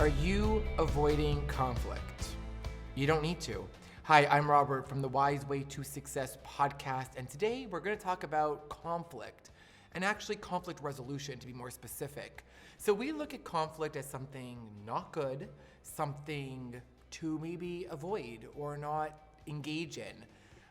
Are you avoiding conflict? You don't need to. Hi, I'm Robert from the Wise Way to Success podcast, and today we're going to talk about conflict, and actually conflict resolution to be more specific. So we look at conflict as something not good, something to maybe avoid or not engage in.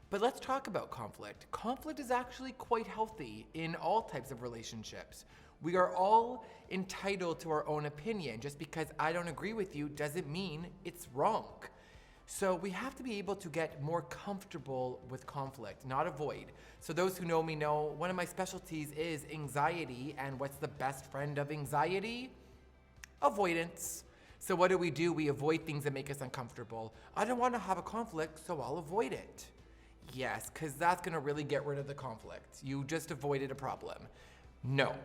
But let's talk about conflict. Conflict is actually quite healthy in all types of relationships. We are all entitled to our own opinion. Just because I don't agree with you doesn't mean it's wrong. So we have to be able to get more comfortable with conflict, not avoid. So those who know me know one of my specialties is anxiety, and what's the best friend of anxiety? Avoidance. So what do? We avoid things that make us uncomfortable. I don't want to have a conflict, so I'll avoid it. Yes, because that's going to really get rid of the conflict. You just avoided a problem. No.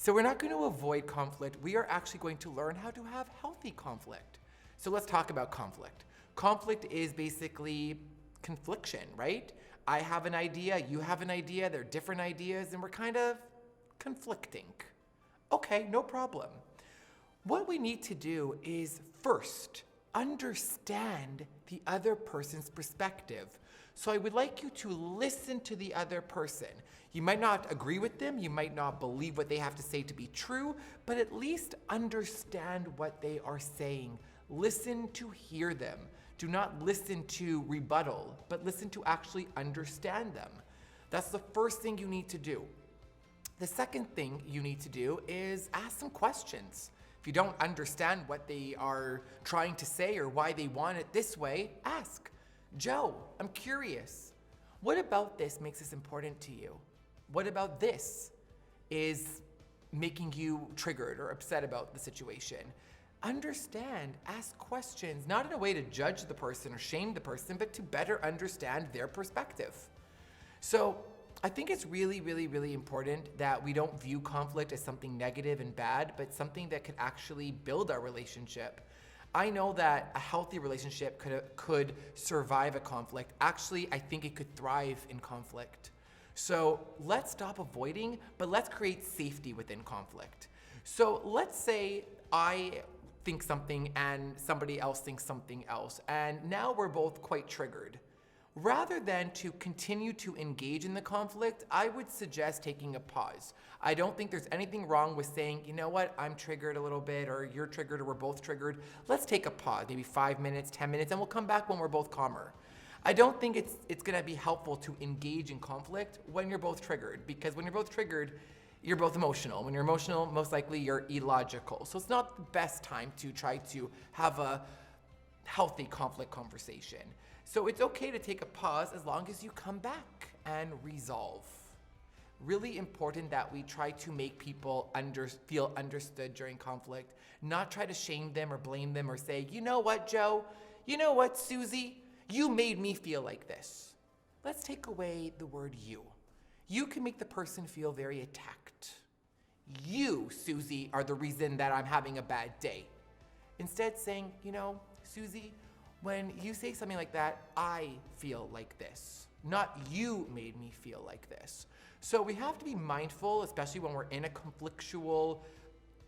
So we're not going to avoid conflict. We are actually going to learn how to have healthy conflict. So let's talk about conflict. Conflict is basically confliction, right? I have an idea, you have an idea, they're different ideas, and we're kind of conflicting. Okay, no problem. What we need to do is first understand the other person's perspective. So I would like you to listen to the other person. You might not agree with them, you might not believe what they have to say to be true, but at least understand what they are saying. Listen to hear them. Do not listen to rebuttal, but listen to actually understand them. That's the first thing you need to do. The second thing you need to do is ask some questions. If you don't understand what they are trying to say or why they want it this way, ask. Joe, I'm curious. What about this makes this important to you? What about this is making you triggered or upset about the situation? Understand, ask questions, not in a way to judge the person or shame the person, but to better understand their perspective. So I think it's really, really, really important that we don't view conflict as something negative and bad, but something that could actually build our relationship. I know that a healthy relationship could survive a conflict. Actually, I think it could thrive in conflict. So let's stop avoiding, but let's create safety within conflict. So let's say I think something and somebody else thinks something else, and now we're both quite triggered. Rather than to continue to engage in the conflict, I would suggest taking a pause. I don't think there's anything wrong with saying, you know what, I'm triggered a little bit, or you're triggered, or we're both triggered. Let's take a pause, maybe 5 minutes, 10 minutes, and we'll come back when we're both calmer. I don't think it's gonna be helpful to engage in conflict when you're both triggered, because when you're both triggered, you're both emotional. When you're emotional, most likely you're illogical. So it's not the best time to try to have a healthy conflict conversation. So it's okay to take a pause as long as you come back and resolve. Really important that we try to make people feel understood during conflict, not try to shame them or blame them or say, you know what, Joe? You know what, Susie? You made me feel like this. Let's take away the word you. You can make the person feel very attacked. You, Susie, are the reason that I'm having a bad day. Instead saying, you know, Susie, when you say something like that, I feel like this. Not you made me feel like this. So we have to be mindful, especially when we're in a conflictual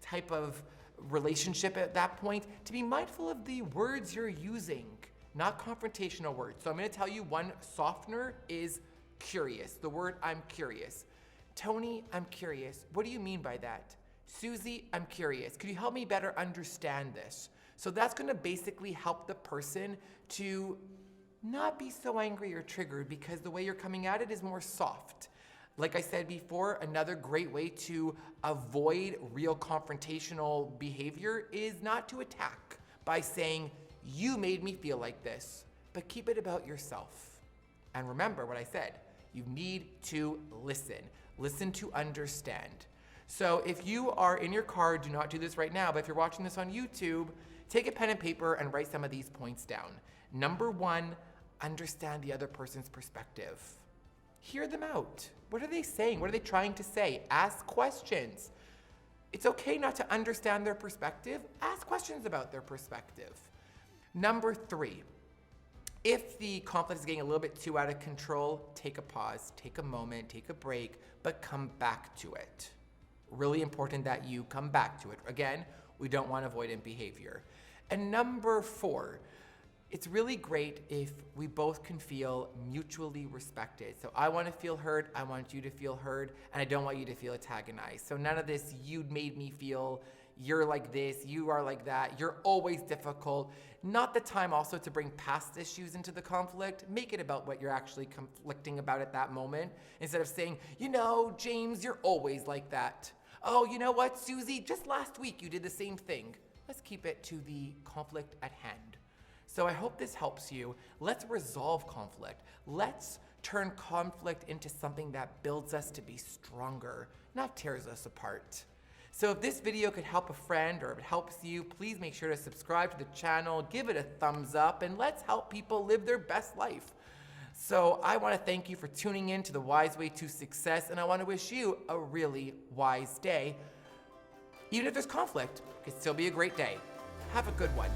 type of relationship at that point, to be mindful of the words you're using, not confrontational words. So I'm going to tell you one softener is curious. The word I'm curious. Tony, I'm curious. What do you mean by that? Susie, I'm curious. Could you help me better understand this? So that's going to basically help the person to not be so angry or triggered, because the way you're coming at it is more soft. Like I said before, another great way to avoid real confrontational behavior is not to attack by saying, you made me feel like this, but keep it about yourself. And remember what I said, you need to listen. Listen to understand. So if you are in your car, do not do this right now, but if you're watching this on YouTube, take a pen and paper and write some of these points down. Number 1, understand the other person's perspective. Hear them out. What are they saying? What are they trying to say? Ask questions. It's okay not to understand their perspective. Ask questions about their perspective. Number 3, if the conflict is getting a little bit too out of control, take a pause, take a moment, take a break, but come back to it. Really important that you come back to it. Again, we don't want avoidant behavior. And number 4, it's really great if we both can feel mutually respected. So I want to feel heard, I want you to feel heard, and I don't want you to feel antagonized. So none of this, you made me feel, you're like this, you are like that, you're always difficult. Not the time also to bring past issues into the conflict. Make it about what you're actually conflicting about at that moment, instead of saying, you know, James, you're always like that. Oh, you know what, Susie, just last week you did the same thing. Let's keep it to the conflict at hand. So I hope this helps you. Let's resolve conflict. Let's turn conflict into something that builds us to be stronger, not tears us apart. So if this video could help a friend or if it helps you, please make sure to subscribe to the channel, give it a thumbs up, and let's help people live their best life. So I want to thank you for tuning in to The Wise Way to Success, and I want to wish you a really wise day. Even if there's conflict, it could still be a great day. Have a good one.